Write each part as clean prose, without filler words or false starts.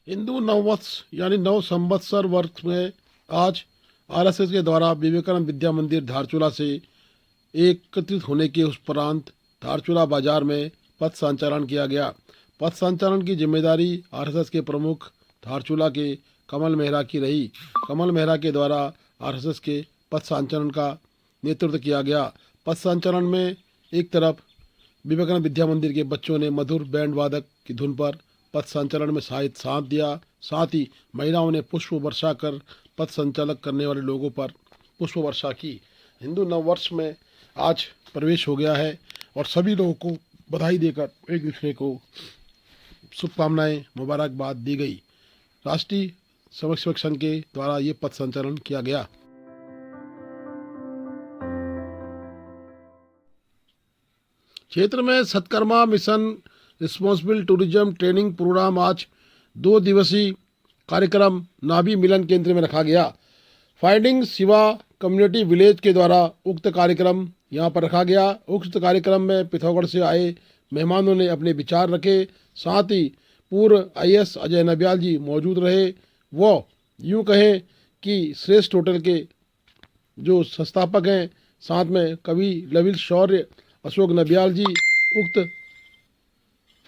हिंदू नववर्ष यानी नव संवत्सर वर्ष में आज आरएसएस के द्वारा विवेकानंद विद्या मंदिर धारचूला से एकत्रित होने के उपरांत धारचूला बाजार में पथ संचालन किया गया। पथ संचालन की जिम्मेदारी आरएसएस के प्रमुख धारचूला के कमल मेहरा की रही। कमल मेहरा के द्वारा आरएसएस के पथ संचालन का नेतृत्व किया गया। पथ संचालन में एक तरफ विवेकानंद विद्या मंदिर के बच्चों ने मधुर बैंड वादक की धुन पर पथ संचालन में साथ दिया। साथ ही महिलाओं ने पुष्प वर्षा कर पथ संचालक करने वाले लोगों पर पुष्प वर्षा की। हिंदू नववर्ष में आज प्रवेश हो गया है और सभी लोगों को बधाई देकर एक दूसरे को शुभकामनाएं मुबारकबाद दी गई। राष्ट्रीय स्वयंसेवक संघ के द्वारा ये पथ संचालन किया गया। क्षेत्र में Satkarma mission responsible tourism training programme आज 2 दिवसीय कार्यक्रम नाभी मिलन केंद्र में रखा गया। फाइंडिंग शिवा कम्युनिटी विलेज के द्वारा उक्त कार्यक्रम यहां पर रखा गया। उक्त कार्यक्रम में पिथौरागढ़ से आए मेहमानों ने अपने विचार रखे। साथ ही पूर्व आईएएस अजय नबियाल जी मौजूद रहे। वो यूं कहें कि श्रेष्ठ होटल के जो संस्थापक हैं, साथ में कवि लविल शौर्य अशोक नबियाल जी उक्त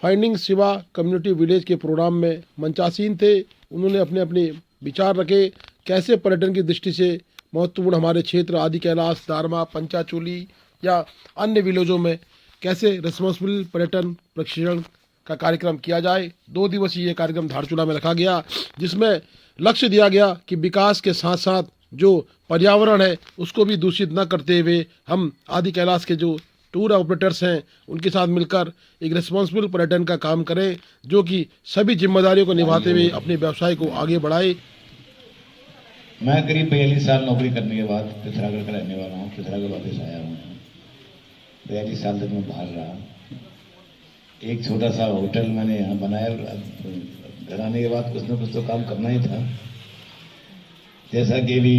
फाइंडिंग शिवा कम्युनिटी विलेज के प्रोग्राम में मंचासीन थे। उन्होंने अपने अपने विचार रखे, कैसे पर्यटन की दृष्टि से महत्वपूर्ण हमारे क्षेत्र आदि कैलाश, दारमा, पंचाचूली या अन्य विलेजों में कैसे रिस्पॉन्सिबल पर्यटन प्रशिक्षण का कार्यक्रम किया जाए। 2 दिवसीय ये कार्यक्रम धारचूला में रखा गया, जिसमें लक्ष्य दिया गया कि विकास के साथ साथ जो पर्यावरण है उसको भी दूषित न करते हुए हम आदि कैलाश के जो टूर ऑपरेटर्स हैं उनके साथ मिलकर एक रिस्पॉन्सिबल पर्यटन का काम करें, जो कि सभी जिम्मेदारियों को निभाते हुए अपने व्यवसाय को आगे बढ़ाए। मैं करीब 42 साल नौकरी करने के बाद पिथौरागढ़ का रहने वाला हूँ। पिथौरागढ़ वापस आया हूँ। 42 साल तक मैं बाहर रहा। एक छोटा सा होटल मैंने यहाँ बनाया। घर आने के बाद कुछ न कुछ तो काम करना ही था। जैसा कि भी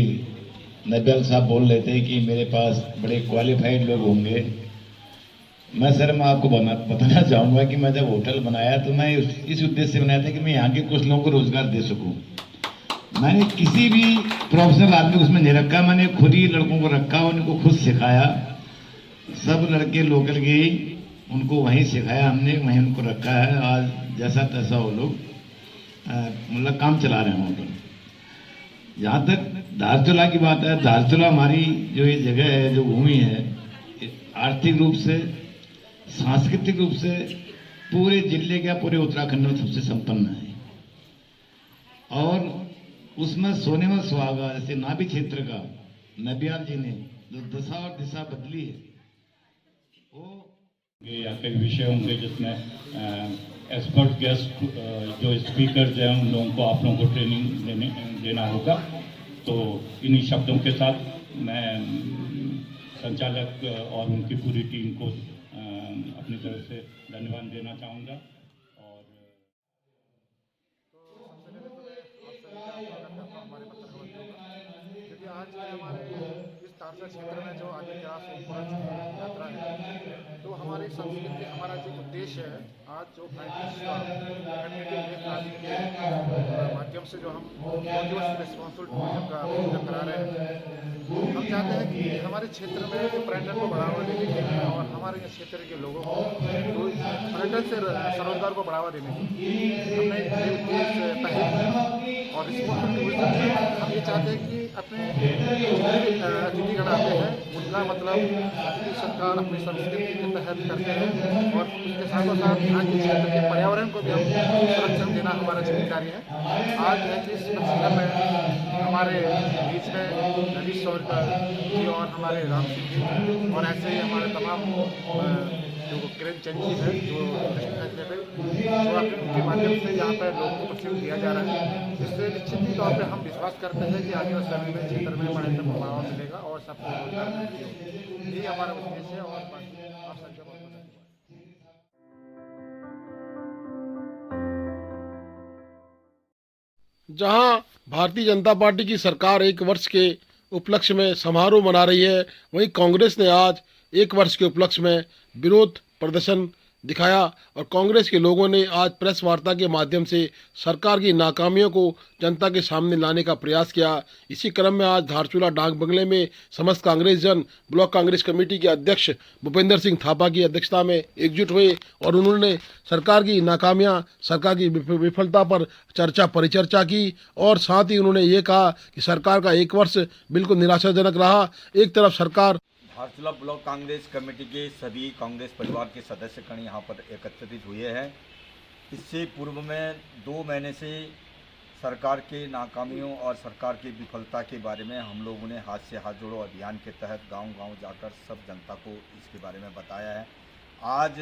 नबियाल साहब बोल रहे थे कि मेरे पास बड़े क्वालिफाइड लोग होंगे। मैं आपको बताना चाहूँगा कि मैं जब होटल बनाया तो मैं इस उद्देश्य से बनाया था कि मैं यहाँ के कुछ लोगों को रोजगार दे सकूँ। मैंने किसी भी प्रोफेशनल आदमी को उसमें नहीं रखा, मैंने खुद ही लड़कों को रखा, उनको खुद सिखाया। सब लड़के लोकल के ही, उनको वहीं सिखाया हमने, वहीं उनको रखा है। आज जैसा तैसा वो लोग मतलब काम चला रहे हैं होटल। जहाँ तक धारचूला की बात है, धारचूला हमारी जो ये जगह है, जो भूमि है, आर्थिक रूप से, सांस्कृतिक रूप से पूरे जिले का, पूरे उत्तराखंड में सबसे संपन्न है। और उसमें सोने में सुहागा, जैसे नाभि क्षेत्र का नबियाल जी ने जो दशा और दिशा बदली है, वो यहाँ के विषय होंगे जिसमें एक्सपर्ट गेस्ट जो स्पीकर हैं उन लोगों को, आप लोगों को ट्रेनिंग देना होगा। तो इन्हीं शब्दों के साथ मैं संचालक और उनकी पूरी टीम को अपनी तरफ से धन्यवाद देना चाहूँगा। और क्योंकि आज हमारे इस तारसा क्षेत्र में जो आदि कैलाश यात्रा है, तो हमारी संस्कृति, हमारा जो उद्देश्य है, आज जो माध्यम से जो हम रिस्पॉन्सिबल टूरिज्म का आयोजन करा रहे हैं, हम चाहते हैं कि हमारे क्षेत्र में पर्यटन को बढ़ावा देने के लिए और हमारे क्षेत्र के लोगों को पर्यटन से स्वरोजगार को बढ़ावा देने के लिए हमने ये उद्देश्य पहले और रिस्पॉन्सिबल टूरिज्म हम ये चाहते हैं कि अपने अतिथिगण आते हैं उनका मतलब अपनी सरकार अपनी संस्कृति के तहत करते हैं और उसके साथ यहाँ के क्षेत्र के पर्यावरण को भी हम संरक्षण देना हमारा जिम्मेदारी है। आज है कि इस मसीहा में हमारे बीच में ललित शौर्य जी और हमारे राम सिंह जी और ऐसे ही हमारे तमाम जो किरण चंद जी हैं जो उनके माध्यम से यहाँ पर लोगों को प्रशिक्षण दिया जा रहा है, जिससे निश्चित ही तौर पर हम विश्वास करते हैं कि आगे समय में क्षेत्र में पर्यटन को बढ़ावा मिलेगा और सबको रोजगार मिलेगा। यही हमारा उद्देश्य है। और आप सबका बहुत धन्यवाद। जहां भारतीय जनता पार्टी की सरकार 1 वर्ष के उपलक्ष्य में समारोह मना रही है, वहीं कांग्रेस ने आज 1 वर्ष के उपलक्ष्य में विरोध प्रदर्शन दिखाया और कांग्रेस के लोगों ने आज प्रेस वार्ता के माध्यम से सरकार की नाकामियों को जनता के सामने लाने का प्रयास किया। इसी क्रम में आज धारचूला डाक बंगले में समस्त कांग्रेस जन ब्लॉक कांग्रेस कमेटी के अध्यक्ष भूपेंद्र सिंह थापा की अध्यक्षता में एकजुट हुए और उन्होंने सरकार की नाकामियां, सरकार की विफलता पर परिचर्चा की और साथ ही उन्होंने ये कहा कि सरकार का एक वर्ष बिल्कुल निराशाजनक रहा। एक तरफ सरकार धारचूला ब्लॉक कांग्रेस कमेटी के सभी कांग्रेस परिवार के सदस्यगण यहाँ पर एकत्रित हुए हैं। इससे पूर्व में 2 महीने से सरकार के नाकामियों और सरकार की विफलता के बारे में हम लोगों ने हाथ से हाथ जोड़ो अभियान के तहत गांव-गांव जाकर सब जनता को इसके बारे में बताया है। आज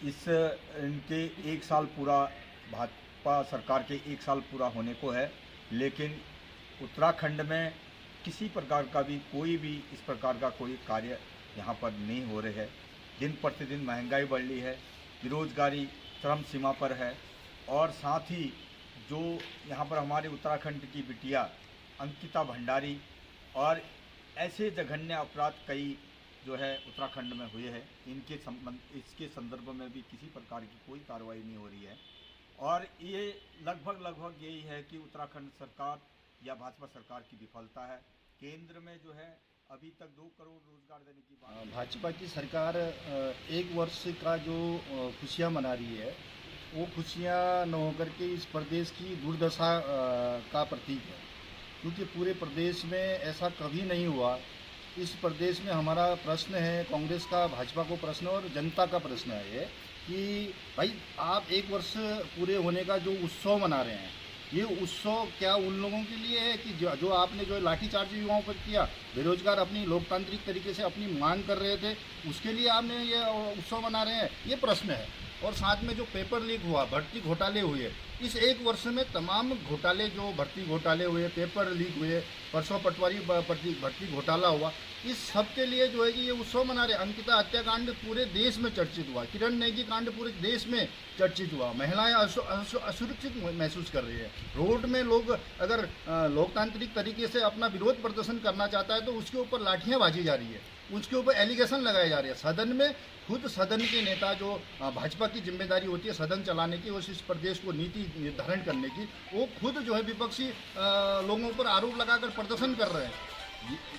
इनके 1 साल पूरा, भाजपा सरकार के 1 साल पूरा होने को है, लेकिन उत्तराखंड में किसी प्रकार का भी कोई भी इस प्रकार का कोई कार्य यहाँ पर नहीं हो रहे है। दिन प्रतिदिन महंगाई बढ़ रही है, बेरोजगारी चरम सीमा पर है और साथ ही जो यहाँ पर हमारे उत्तराखंड की बिटिया अंकिता भंडारी और ऐसे जघन्य अपराध कई जो है उत्तराखंड में हुए हैं, इसके संदर्भ में भी किसी प्रकार की कोई कार्रवाई नहीं हो रही है। और ये लगभग यही है कि उत्तराखंड सरकार या भाजपा सरकार की विफलता है। केंद्र में जो है अभी तक 2 करोड़ रोजगार देने की बात, भाजपा की सरकार 1 वर्ष का जो खुशियाँ मना रही है वो खुशियाँ न होकर के इस प्रदेश की दुर्दशा का प्रतीक है, क्योंकि पूरे प्रदेश में ऐसा कभी नहीं हुआ। इस प्रदेश में हमारा प्रश्न है, कांग्रेस का भाजपा को प्रश्न और जनता का प्रश्न है ये कि भाई आप 1 वर्ष पूरे होने का जो उत्सव मना रहे हैं, ये उत्सव क्या उन लोगों के लिए है कि जो आपने जो लाठीचार्ज युवाओं पर किया, बेरोजगार अपनी लोकतांत्रिक तरीके से अपनी मांग कर रहे थे, उसके लिए आपने ये उत्सव मना रहे हैं, ये प्रश्न है। और साथ में जो पेपर लीक हुआ, भर्ती घोटाले हुए, इस 1 वर्ष में तमाम घोटाले, जो भर्ती घोटाले हुए, पेपर लीक हुए, परसों पटवारी भर्ती घोटाला हुआ, इस सब के लिए जो है कि ये उत्सव मना रहे। अंकिता हत्याकांड पूरे देश में चर्चित हुआ, किरण नेगी कांड पूरे देश में चर्चित हुआ, महिलाएं असुरक्षित महसूस कर रही है। रोड में लोग अगर लोकतांत्रिक तरीके से अपना विरोध प्रदर्शन करना चाहता है तो उसके ऊपर लाठियां बाजी जा रही है, उसके ऊपर एलिगेशन लगाए जा रहे हैं। सदन में खुद सदन के नेता, जो भाजपा की जिम्मेदारी होती है सदन चलाने की और इस प्रदेश को नीति निर्धारण करने की, वो खुद जो है विपक्षी लोगों पर आरोप लगाकर प्रदर्शन कर रहे हैं।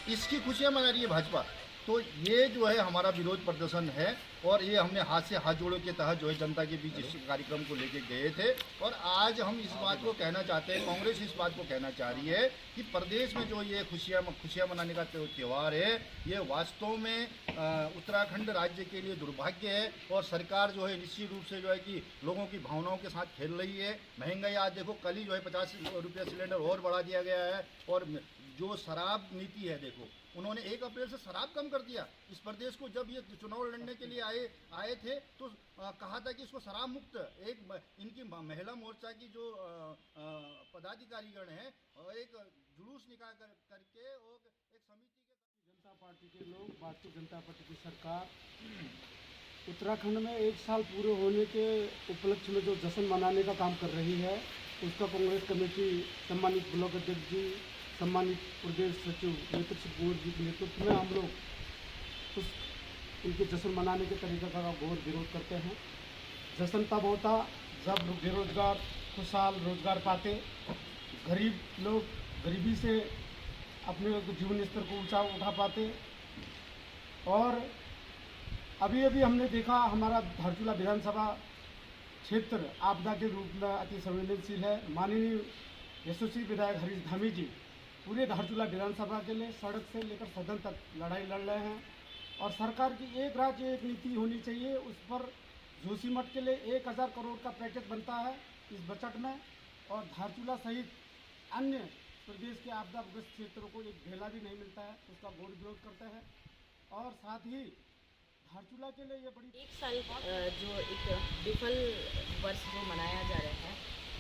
इसकी खुशियाँ मना रही है भाजपा। तो ये जो है हमारा विरोध प्रदर्शन है और ये हमने हाथ से हाथ जोड़ो के तहत जो है जनता के बीच इस कार्यक्रम को लेके गए थे। और आज हम इस बात को कहना चाहते हैं, कांग्रेस इस बात को कहना चाह रही है कि प्रदेश में जो ये खुशियाँ मनाने का त्यौहार है, ये वास्तव में उत्तराखंड राज्य के लिए दुर्भाग्य है। और सरकार जो है निश्चित रूप से जो है कि लोगों की भावनाओं के साथ खेल रही है। महंगाई आज देखो, कल ही जो है 50 रुपये सिलेंडर और बढ़ा दिया गया है। और जो शराब नीति है, देखो उन्होंने 1 अप्रैल से शराब कम कर दिया। इस प्रदेश को जब ये चुनाव लड़ने के लिए आए थे तो कहा था कि इसको शराब मुक्त, इनकी महिला मोर्चा की जो पदाधिकारीगण हैं एक जुलूस निकाल करके और एक समिति के जनता पार्टी के लोग, भारतीय जनता पार्टी की सरकार उत्तराखंड में 1 साल पूरे होने के उपलक्ष्य में जो जश्न मनाने का काम कर रही है, उसका कांग्रेस कमेटी सम्मानित ब्लॉक अध्यक्ष जी, सम्मानित प्रदेश सचिव नेतृत्व बोर्ड जी के नेतृत्व में हम लोग उनके जश्न मनाने के तरीके का घोर विरोध करते हैं। जश्न तब होता जब बेरोजगार खुशहाल रोजगार पाते, गरीब लोग गरीबी से अपने जीवन स्तर को ऊंचा उठा पाते। और अभी हमने देखा, हमारा धारचूला विधानसभा क्षेत्र आपदा के रूप में अति संवेदनशील है। माननीय यशस्वी विधायक हरीश धामी जी पूरे धारचूला विधानसभा के लिए सड़क से लेकर सदन तक लड़ाई लड़ रहे हैं। और सरकार की एक राज्य एक नीति होनी चाहिए, उस पर जोशीमठ के लिए 1000 करोड़ का पैकेज बनता है इस बजट में। और धारचूला सहित अन्य प्रदेश के आपदाग्रस्त क्षेत्रों को एक ढेला भी नहीं मिलता है, उसका घोर विरोध करते हैं। और साथ ही धारचूला के लिए ये बड़ी 1 साल जो एक विफल वर्ष जो मनाया जा रहा है,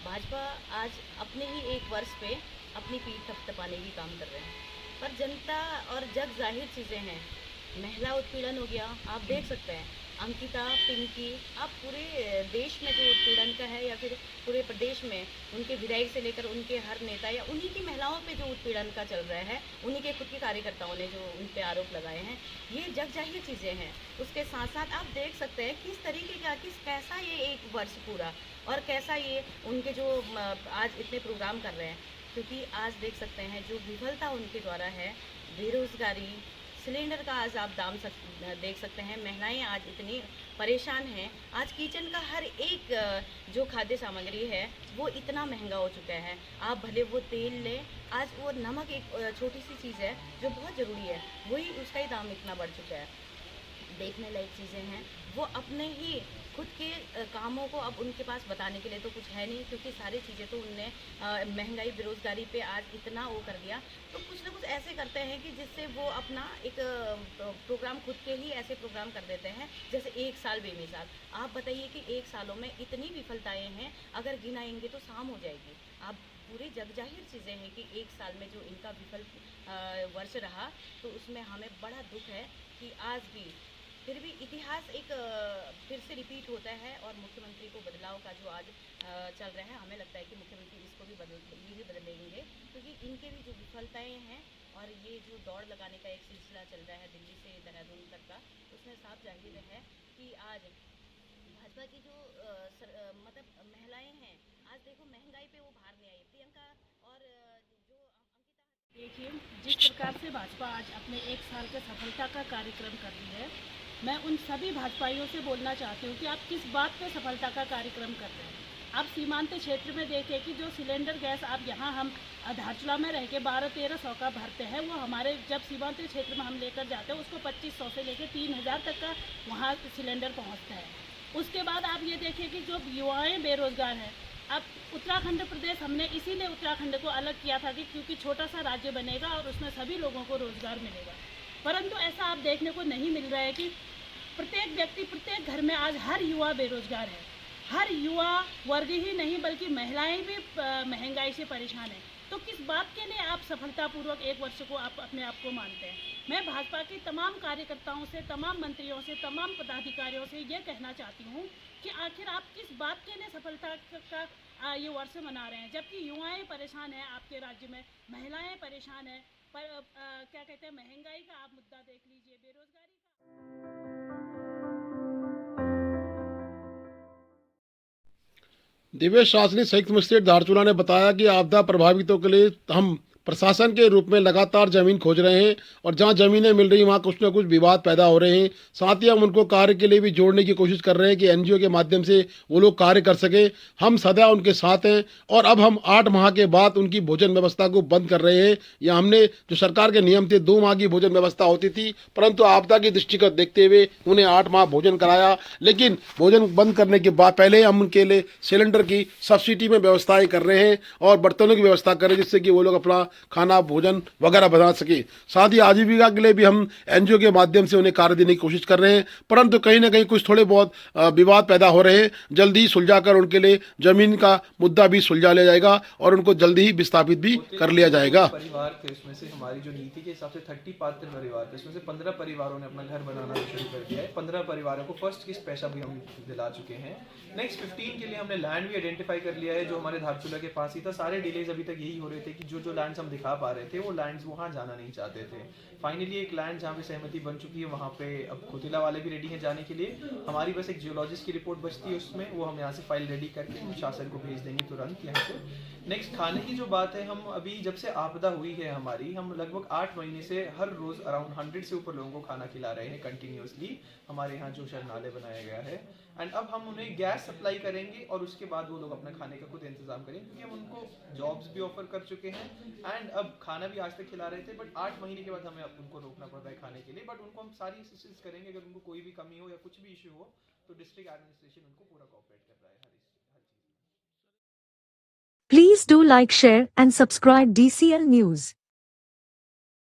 भाजपा आज अपने ही 1 वर्ष पे अपनी पीठ थपथपाने की काम कर रहे हैं। पर जनता और जग जाहिर चीज़ें हैं, महिला उत्पीड़न हो गया, आप देख सकते हैं अंकिता, पिंकी, अब पूरे देश में जो उत्पीड़न का है या फिर पूरे प्रदेश में उनके विधायक से लेकर उनके हर नेता या उन्हीं की महिलाओं पे जो उत्पीड़न का चल रहा है, उन्हीं के खुद के कार्यकर्ताओं ने जो उन पे आरोप लगाए हैं, ये जग जाहिर चीज़ें हैं। उसके साथ साथ आप देख सकते हैं किस तरीके का कैसा ये एक वर्ष पूरा और कैसा ये उनके जो आज इतने प्रोग्राम कर रहे हैं, क्योंकि आज देख सकते हैं जो विफलता उनके द्वारा है, बेरोजगारी, सिलेंडर का आज आप दाम देख सकते हैं, महिलाएं आज इतनी परेशान हैं। आज किचन का हर एक जो खाद्य सामग्री है वो इतना महंगा हो चुका है। आप भले वो तेल लें, आज वो नमक एक छोटी सी चीज़ है जो बहुत ज़रूरी है, वही उसका ही दाम इतना बढ़ चुका है। देखने लायक चीज़ें हैं, वो अपने ही खुद के कामों को अब उनके पास बताने के लिए तो कुछ है नहीं, क्योंकि सारी चीज़ें तो उनने महंगाई बेरोज़गारी पे आज इतना वो कर दिया। तो कुछ ना कुछ ऐसे करते हैं कि जिससे वो अपना एक प्रोग्राम खुद के ही ऐसे प्रोग्राम कर देते हैं जैसे एक साल बेमिसाल। आप बताइए कि एक सालों में इतनी विफलताएँ हैं, अगर गिनाएंगे तो शाम हो जाएगी। आप पूरे जग जाहिर चीज़ें हैं कि एक साल में जो इनका विफल वर्ष रहा, तो उसमें हमें बड़ा दुख है कि आज भी फिर भी इतिहास एक फिर से रिपीट होता है और मुख्यमंत्री को बदलाव का जो आज चल रहा है, हमें लगता है कि मुख्यमंत्री इसको भी बदलेंगे, क्योंकि इनके भी जो विफलताएं हैं और ये जो दौड़ लगाने का एक सिलसिला चल रहा है दिल्ली से देहरादून तक का, उसमें साफ जाहिर है कि आज भाजपा की जो मतलब महिलाएं हैं, आज देखो महंगाई पे वो बाहर नहीं आई। प्रियंका और जो अंकिता, देखिए जिस प्रकार से भाजपा आज अपने एक साल के सफलता का कार्यक्रम कर रही है, मैं उन सभी भाजपाइयों से बोलना चाहती हूँ कि आप किस बात पे सफलता का कार्यक्रम कर रहे हैं। आप सीमांत क्षेत्र में देखें कि जो सिलेंडर गैस आप यहाँ हम धारचूला में रह के 1200-1300 का भरते हैं, वो हमारे जब सीमांत क्षेत्र में हम लेकर जाते हैं उसको 2500 से लेकर 3000 तक का वहाँ सिलेंडर पहुँचता है। उसके बाद आप ये देखें कि जो युवाएँ बेरोज़गार हैं, अब उत्तराखंड प्रदेश हमने इसीलिए उत्तराखंड को अलग किया था कि क्योंकि छोटा सा राज्य बनेगा और उसमें सभी लोगों को रोज़गार मिलेगा, परंतु ऐसा आप देखने को नहीं मिल रहा है कि प्रत्येक व्यक्ति, प्रत्येक घर में आज हर युवा बेरोजगार है। हर युवा वर्ग ही नहीं बल्कि महिलाएं भी महंगाई से परेशान हैं। तो किस बात के लिए आप सफलतापूर्वक एक वर्ष को आप अपने आप को मानते हैं? मैं भाजपा की तमाम कार्यकर्ताओं से, तमाम मंत्रियों से, तमाम पदाधिकारियों से ये कहना चाहती हूँ कि आखिर आप किस बात के लिए सफलता का ये वर्ष मना रहे हैं, जबकि युवाएं परेशान हैं आपके राज्य में, महिलाएं परेशान हैं। पर क्या कहते हैं, महंगाई का आप मुद्दा देख लीजिए, बेरोजगारी का। दिव्य शासनी संयुक्त मजिस्ट्रेट धारचूला ने बताया कि आपदा प्रभावितों के लिए हम प्रशासन के रूप में लगातार जमीन खोज रहे हैं और जहां जमीनें मिल रही वहां कुछ न कुछ विवाद पैदा हो रहे हैं। साथ ही हम उनको कार्य के लिए भी जोड़ने की कोशिश कर रहे हैं कि एनजीओ के माध्यम से वो लोग कार्य कर सके। हम सदा उनके साथ हैं और अब हम 8 माह के बाद उनकी भोजन व्यवस्था को बंद कर रहे हैं। या हमने जो सरकार के नियम थे 2 माह की भोजन व्यवस्था होती थी, परंतु आपदा की दृष्टि को देखते हुए उन्हें 8 माह भोजन कराया। लेकिन भोजन बंद करने के बाद पहले हम उनके लिए सिलेंडर की सब्सिडी में व्यवस्थाएं कर रहे हैं और बर्तनों की व्यवस्था कर रहे हैं, जिससे कि वो लोग अपना खाना भोजन वगैरह बना सके। साथ ही आजीविका के लिए भी हम एनजीओ के माध्यम से उन्हें कार्य देने की कोशिश कर रहे हैं, परंतु कहीं ना कहीं कुछ थोड़े बहुत विवाद पैदा हो रहे हैं। जल्दी ही सुलझाकर उनके लिए जमीन का मुद्दा भी सुलझा लिया जाएगा और उनको जल्दी ही विस्थापित भी कर लिया जाएगा। परिवार थे, उसमें से हमारी जो नीति के हिसाब से 30 पात्र परिवार थे, उसमें से 15 परिवारों ने अपना घर बनाना शुरू कर दिया है। 15 परिवारों को फर्स्ट किस्त पैसा भी हम दिला चुके हैं। नेक्स्ट 15 के लिए हमने लैंड भी आइडेंटिफाई कर लिया है, जो हमारे धारचूला के पास ही था। सारे डिलेज अभी तक यही हो रहे थे कि जो लैंड्स हम दिखा पा रहे थे वो लैंड्स वहाँ जाना नहीं चाहते थे। फाइनली एक लैंड जहाँ पे सहमति बन चुकी है, वहाँ पे अब खोतिला वाले भी रेडी हैं जाने के लिए। हमारी बस एक जियोलॉजिस्ट की रिपोर्ट बचती है, उसमें वो हम यहाँ से फाइल रेडी करके हम शासन को भेज देंगे तुरंत यहाँ से। नेक्स्ट खाने की जो बात है, हम अभी जब से आपदा हुई है हमारी, हम लगभग 8 महीने से हर रोज अराउंड 100 से ऊपर लोगों को खाना खिला रहे हैं कंटिन्यूसली। हमारे यहाँ जो शरणालय बनाया गया है, एंड अब हम उन्हें गैस सप्लाई करेंगे और उसके बाद वो लोग अपना खाने का खुद इंतजाम करेंगे, क्योंकि हम उनको जॉब्स भी ऑफर कर चुके हैं एंड अब खाना भी आज तक खिला रहे थे। बट 8 महीने के बाद हमें उनको रोकना पड़ रहा है खाने के लिए। बट उनको हम सारी असिस्टेंस करेंगे, अगर उनको कोई भी कमी हो या कुछ भी इशू हो तो डिस्ट्रिक्ट एडमिनिस्ट्रेशन उनको पूरा कोऑपरेट कर रहा है हर चीज। Please do like, share and subscribe DCL News.